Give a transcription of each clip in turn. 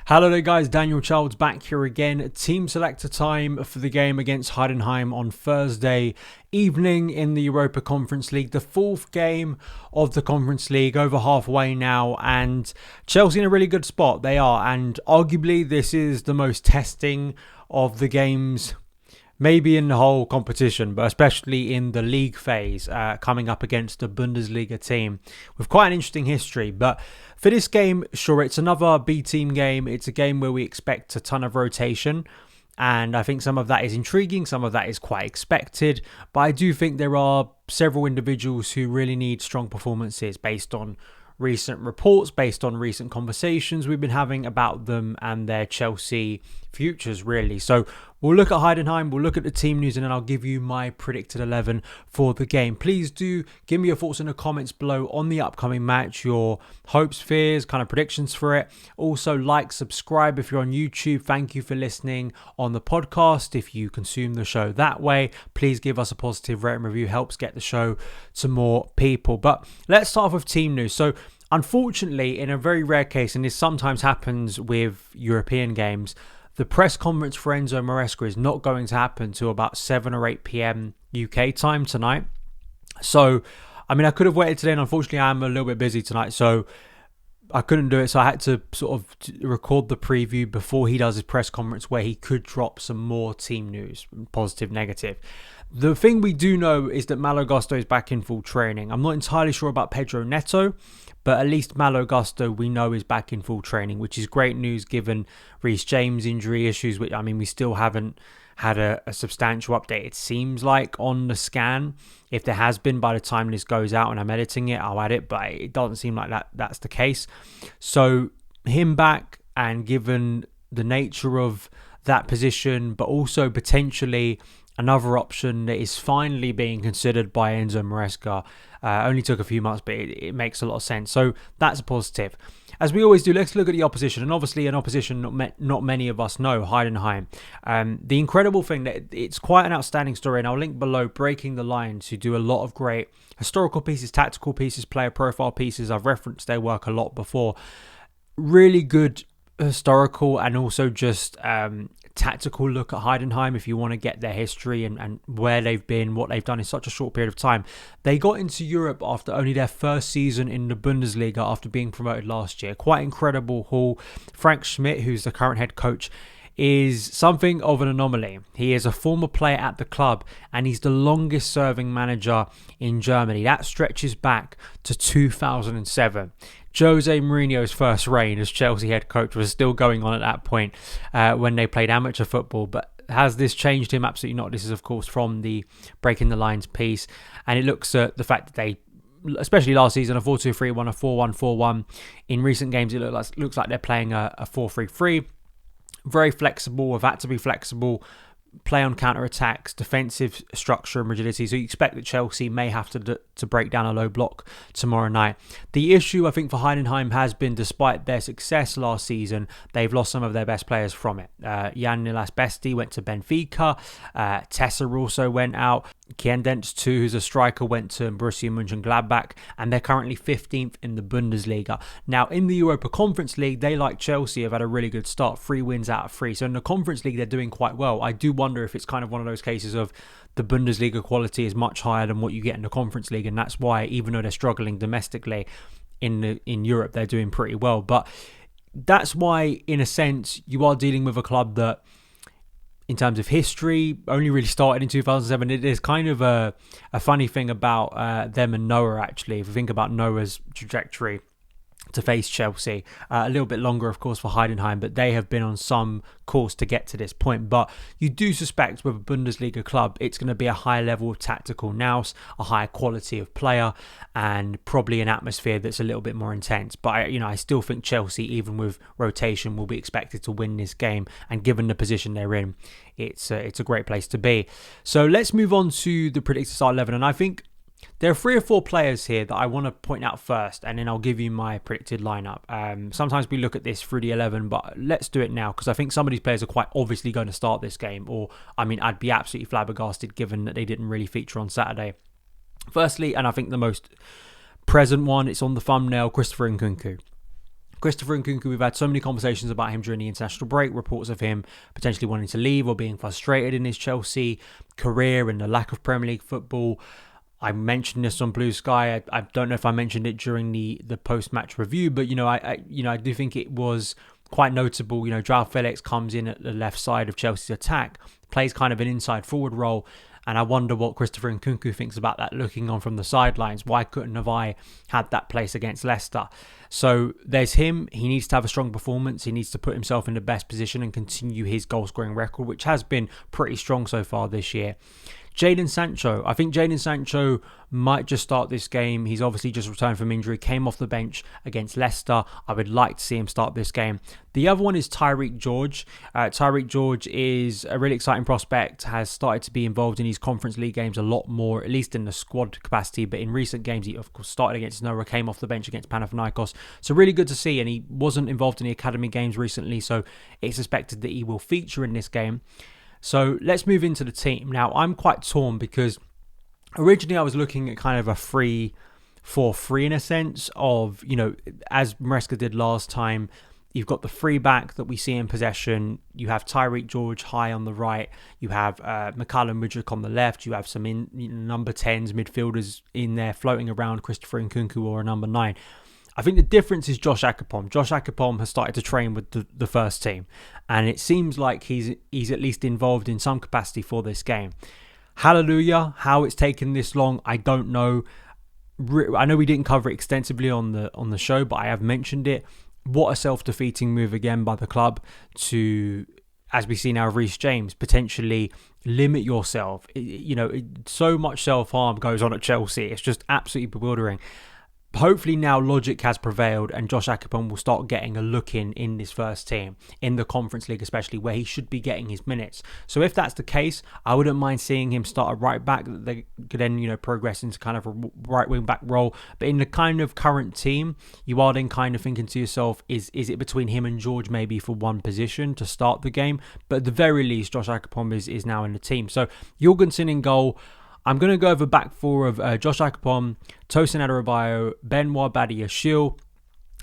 Hello there guys, Daniel Childs back here again. Team selector time for the game against Heidenheim on Thursday evening in the Europa Conference League. The fourth game of the Conference League, over halfway now, and Chelsea in a really good spot. They are, and arguably this is the most testing of the games maybe in the whole competition, but especially in the league phase, coming up against a Bundesliga team with quite an interesting history. But for this game, sure, it's another B team game. It's a game where we expect a ton of rotation. And I think some of that is intriguing, some of that is quite expected. But I do think there are several individuals who really need strong performances based on recent reports, based on recent conversations we've been having about them and their Chelsea futures, really. So we'll look at Heidenheim, we'll look at the team news, and then I'll give you my predicted 11 for the game. Please do give me your thoughts in the comments below on the upcoming match, your hopes, fears, kind of predictions for it. Also, like, subscribe if you're on YouTube. Thank you for listening on the podcast. If you consume the show that way, please give us a positive rating review. Helps get the show to more people. But let's start off with team news. So unfortunately, in a very rare case, and this sometimes happens with European games, the press conference for Enzo Maresca is not going to happen till about 7 or 8 p.m. UK time tonight. So, I mean, I could have waited today, and unfortunately I'm a little bit busy tonight, so I couldn't do it. So I had to sort of record the preview before he does his press conference, where he could drop some more team news, positive, negative. The thing we do know is that Malo Gusto is back in full training. I'm not entirely sure about Pedro Neto, but at least Malo Gusto we know is back in full training, which is great news given Reece James' injury issues, which, I mean, we still haven't had a substantial update, it seems like, on the scan. If there has been, by the time this goes out and I'm editing it, I'll add it, but it doesn't seem like that's the case. So him back, and given the nature of that position, but also potentially another option that is finally being considered by Enzo Maresca. Only took a few months, but it makes a lot of sense. So that's a positive. As we always do, let's look at the opposition. And obviously an opposition not many of us know, Heidenheim. The incredible thing, that it's quite an outstanding story, and I'll link below Breaking the Lines, who do a lot of great historical pieces, tactical pieces, player profile pieces. I've referenced their work a lot before. Really good historical and also just tactical look at Heidenheim if you want to get their history and where they've been, what they've done in such a short period of time. They got into Europe after only their first season in the Bundesliga after being promoted last year. Quite incredible haul. Frank Schmidt, who's the current head coach, is something of an anomaly. He is a former player at the club, and he's the longest serving manager in Germany. That stretches back to 2007. Jose Mourinho's first reign as Chelsea head coach was still going on at that point when they played amateur football. But has this changed him? Absolutely not. This is, of course, from the Breaking the Lines piece. And it looks at the fact that they, especially last season, a 4-2-3-1, a 4-1-4-1. In recent games, it looks like they're playing a 4-3-3. Very flexible, have had to be flexible, play on counter-attacks, defensive structure and rigidity. So you expect that Chelsea may have to break down a low block tomorrow night. The issue, I think, for Heidenheim has been, despite their success last season, they've lost some of their best players from it. Jan Nilas Besti went to Benfica. Tessa also went out. Kiendents too, who's a striker, went to Borussia Mönchengladbach, and they're currently 15th in the Bundesliga. Now, in the Europa Conference League, they, like Chelsea, have had a really good start. 3 wins out of 3. So in the Conference League, they're doing quite well. I do wonder if it's kind of one of those cases of the Bundesliga quality is much higher than what you get in the Conference League, and that's why, even though they're struggling domestically in Europe, they're doing pretty well. But that's why, in a sense, you are dealing with a club that, in terms of history, only really started in 2007. It is kind of a funny thing about them and Noah, actually. If we think about Noah's trajectory to face Chelsea, a little bit longer, of course, for Heidenheim, but they have been on some course to get to this point. But you do suspect with a Bundesliga club, it's going to be a high level of tactical nous, a higher quality of player, and probably an atmosphere that's a little bit more intense. But I still think Chelsea, even with rotation, will be expected to win this game. And given the position they're in, it's a great place to be. So let's move on to the predicted start 11, and I think there are 3 or 4 players here that I want to point out first, and then I'll give you my predicted lineup. Sometimes we look at this through the 11, but let's do it now, because I think some of these players are quite obviously going to start this game, or, I mean, I'd be absolutely flabbergasted given that they didn't really feature on Saturday. Firstly, and I think the most present one, it's on the thumbnail, Christopher Nkunku. Christopher Nkunku, we've had so many conversations about him during the international break, reports of him potentially wanting to leave or being frustrated in his Chelsea career and the lack of Premier League football. I mentioned this on Blue Sky. I don't know if I mentioned it during the post-match review, but I do think it was quite notable. Joao Felix comes in at the left side of Chelsea's attack, plays kind of an inside forward role, and I wonder what Christopher Nkunku thinks about that looking on from the sidelines. Why couldn't have I had that place against Leicester? So there's him. He needs to have a strong performance. He needs to put himself in the best position and continue his goal scoring record, which has been pretty strong so far this year. Jadon Sancho. I think Jadon Sancho might just start this game. He's obviously just returned from injury, came off the bench against Leicester. I would like to see him start this game. The other one is Tyreek George. Tyreek George is a really exciting prospect, has started to be involved in these Conference League games a lot more, at least in the squad capacity, but in recent games he of course started against Noah, came off the bench against Panathinaikos. So really good to see, and he wasn't involved in the academy games recently, so it's expected that he will feature in this game. So let's move into the team. Now, I'm quite torn because originally I was looking at kind of a 3-4-3 in a sense of, as Maresca did last time, you've got the free back that we see in possession. You have Tyreek George high on the right. You have McCallum Mudryk on the left. You have some number 10s, midfielders in there floating around, Christopher Nkunku or a number 9. I think the difference is Josh Akpom. Josh Akpom has started to train with the first team, and it seems like he's at least involved in some capacity for this game. Hallelujah! How it's taken this long, I don't know. I know we didn't cover it extensively on the show, but I have mentioned it. What a self-defeating move again by the club to, as we see now, Reece James, potentially limit yourself. So much self-harm goes on at Chelsea. It's just absolutely bewildering. Hopefully now logic has prevailed and Josh Akpom will start getting a look in this first team, in the Conference League especially, where he should be getting his minutes. So if that's the case, I wouldn't mind seeing him start a right back that they could then, progress into kind of a right wing back role. But in the kind of current team, you are then kind of thinking to yourself, is it between him and George maybe for one position to start the game? But at the very least, Josh Akpom is now in the team. So Jorgensen in goal. I'm going to go over back four of Josh Akpom, Tosin Adarabioyo, Benoit Badiashile,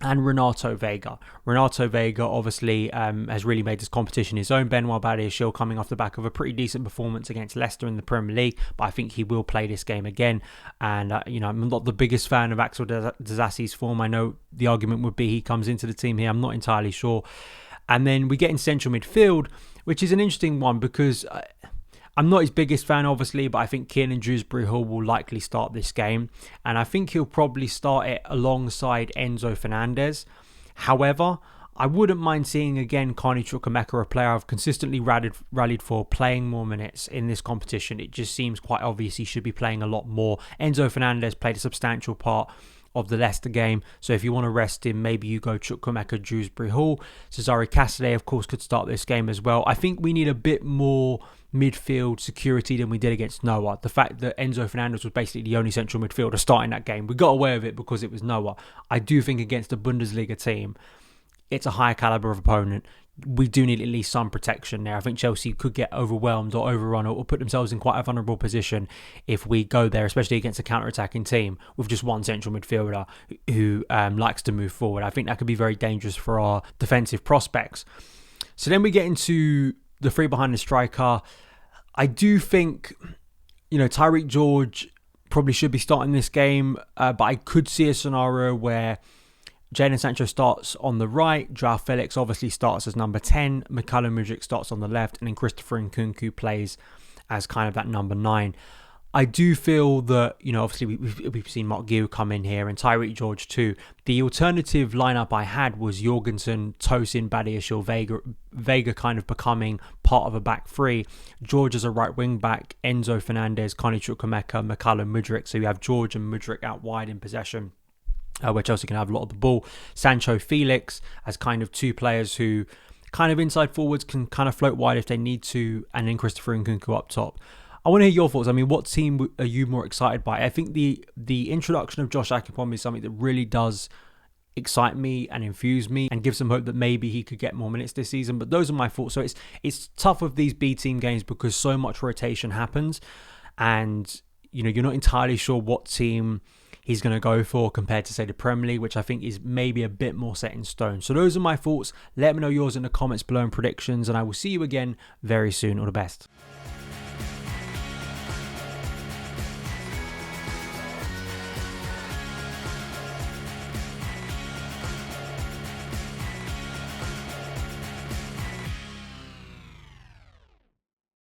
and Renato Vega. Renato Vega obviously has really made this competition his own. Benoit Badiashile coming off the back of a pretty decent performance against Leicester in the Premier League, but I think he will play this game again. And, I'm not the biggest fan of Axel Dizassi's form. I know the argument would be he comes into the team here. I'm not entirely sure. And then we get in central midfield, which is an interesting one because I'm not his biggest fan, obviously, but I think Kiernan Dewsbury-Hall will likely start this game. And I think he'll probably start it alongside Enzo Fernandez. However, I wouldn't mind seeing again Carney Chukwuemeka, a player I've consistently rallied for, playing more minutes in this competition. It just seems quite obvious he should be playing a lot more. Enzo Fernandez played a substantial part of the Leicester game, so if you want to rest him, maybe you go Chukwuemeka, Dewsbury-Hall. Cesare Casadei, of course, could start this game as well. I think we need a bit more midfield security than we did against Noah. The fact that Enzo Fernandez was basically the only central midfielder starting that game, we got away with it because it was Noah. I do think against a Bundesliga team, it's a higher caliber of opponent. We do need at least some protection there. I think Chelsea could get overwhelmed or overrun or put themselves in quite a vulnerable position if we go there, especially against a counter-attacking team with just one central midfielder who likes to move forward. I think that could be very dangerous for our defensive prospects. So then we get into the three behind the striker. I do think, Tyreek George probably should be starting this game, but I could see a scenario where Jadon Sancho starts on the right, Joao Felix obviously starts as number 10, McCallum Mudryk starts on the left, and then Christopher Nkunku plays as kind of that number 9. I do feel that, obviously we've seen Mark Gill come in here and Tyreek George too. The alternative lineup I had was Jorgensen, Tosin, Badiashile, Vega kind of becoming part of a back three. George as a right wing back, Enzo Fernandez, Carney Chukwuemeka, McCallum Mudryk. So you have George and Mudryk out wide in possession, where Chelsea can have a lot of the ball. Sancho, Felix as kind of two players who kind of inside forwards can kind of float wide if they need to, and then Christopher Nkunku up top. I want to hear your thoughts. I mean, what team are you more excited by? I think the introduction of Josh Akpom is something that really does excite me and infuse me and give some hope that maybe he could get more minutes this season. But those are my thoughts. So it's tough with these B team games because so much rotation happens, and you're not entirely sure what team he's going to go for compared to, say, the Premier League, which I think is maybe a bit more set in stone. So those are my thoughts. Let me know yours in the comments below and predictions, and I will see you again very soon. All the best.